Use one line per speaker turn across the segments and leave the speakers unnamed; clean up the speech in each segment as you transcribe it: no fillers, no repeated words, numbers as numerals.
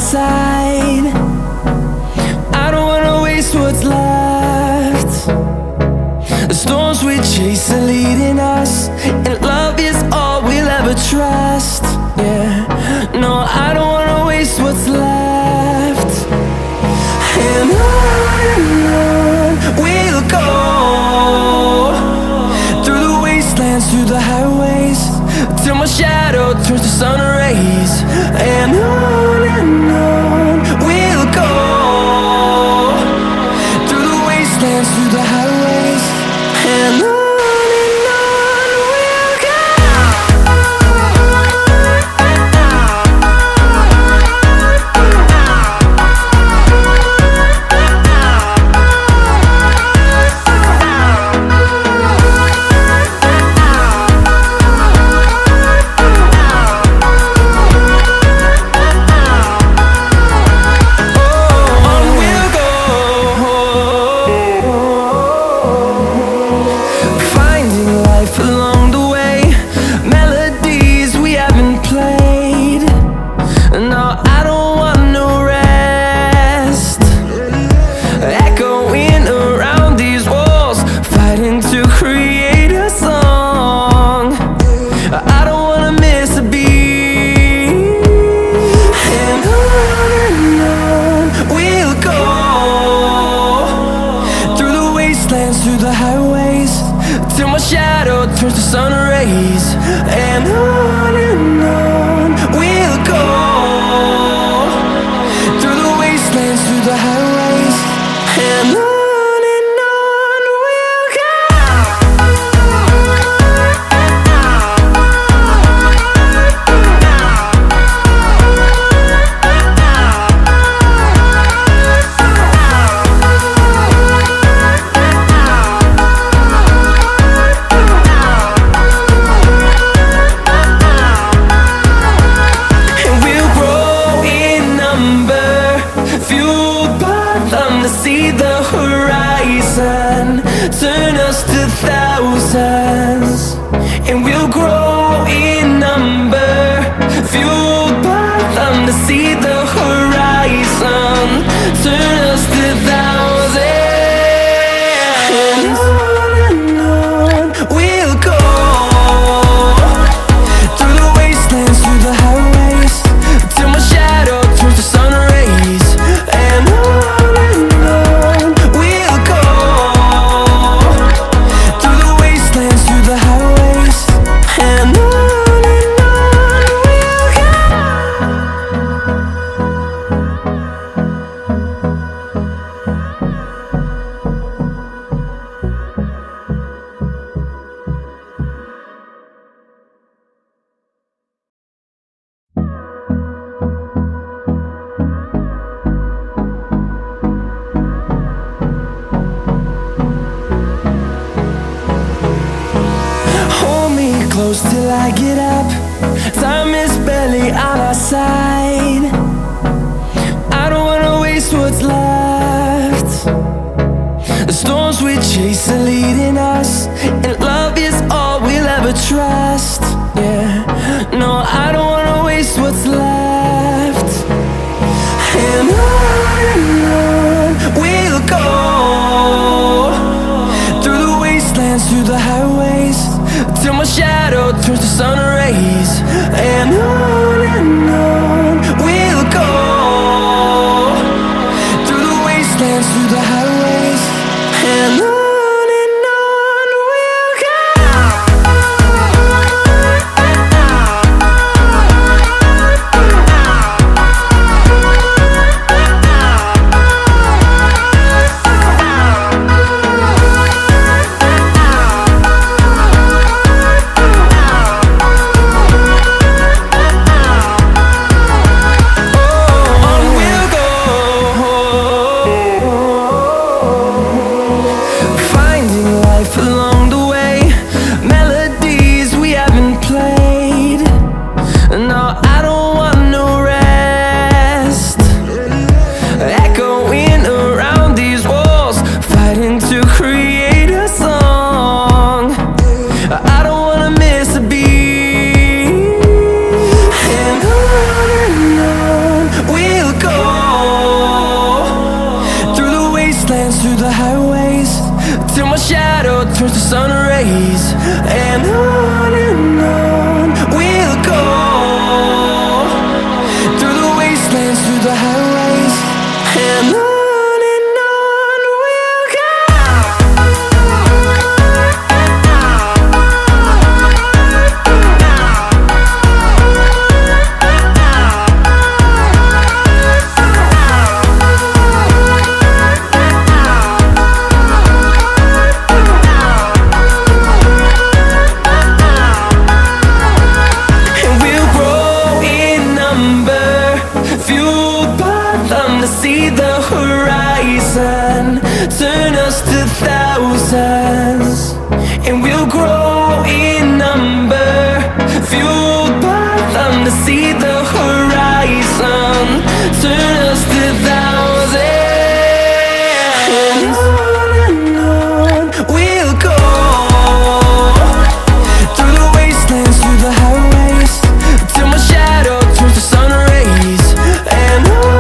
side. I don't wanna waste what's left. The storms we chase are leading us, and love is all we'll ever trust. Yeah, no, I don't wanna waste what's left. And on we'll go, through the wastelands, through the highways, till my shadow turns to sun rays. And on we'll go, through the wastelands, through the highways, and on. Through the highways, till my shadow turns to sun rays. And on we'll go, through the wastelands, through the highways, and on. See the horizon turn us to thousands, and we'll grow in number, fueled by them. To see the horizon turn us to thousands, and on we'll go, through the wastelands, through the highways, till my shadow turns to sun rays. And on close till I get up. Time is barely on our side. I don't wanna waste what's left. The storms we chase are leading us, and love is all we'll ever trust. Yeah, no, I don't wanna waste what's left. And on we'll go, through the wastelands, through the highways, till my shadow turns to sun rays. And on we'll go, through the wastelands, through the highways, and on. turns to sun rays, and on we'll go, through the wastelands, through the highways, and on we'll go. See the horizon turn us to thousands, and we'll grow in number, fueled by them to see the horizon turn us to thousands, and on we'll go, through the wastelands, through the highways, till my shadow turns to sun rays, and on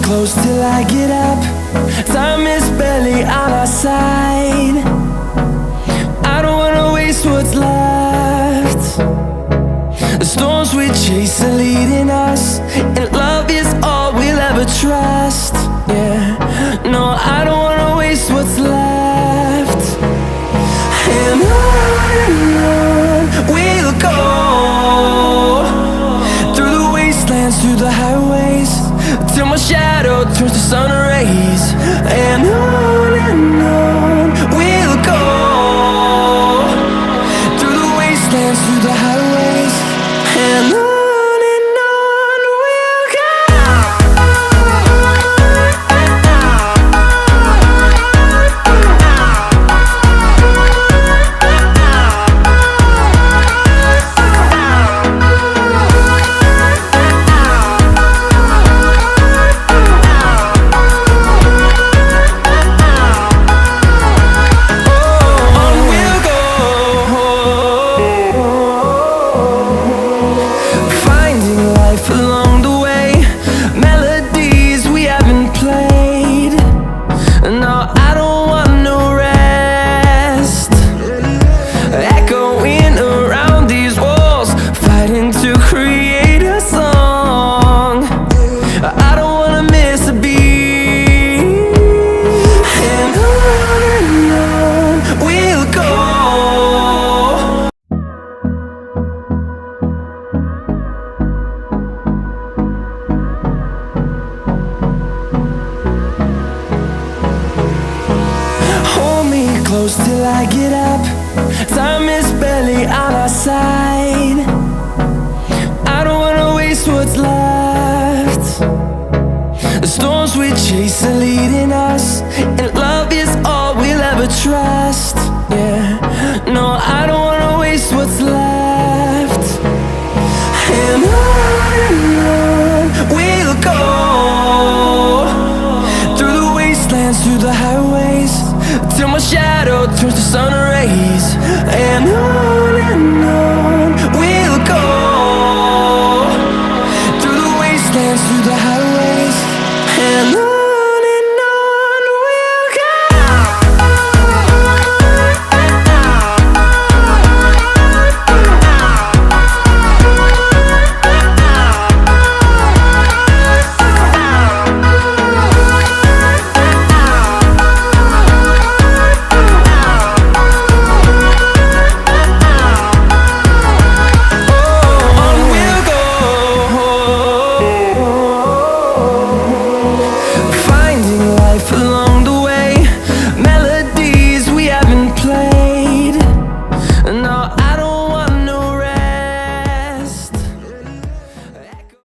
close till I get up. Time is barely on our side. I don't wanna waste what's left. The storms we chase are leading us, and love is all we'll ever trust. Yeah, no, I don't wanna waste what's left. And on we'll go, through the wastelands, through the highways, till my shadow turns to sun rays, and on we'll go, through the wastelands, through the highways, and on. Close till I get up. Time is barely on our side. I don't wanna waste what's left. The storms we chase are leading us, and love is all we'll ever trust.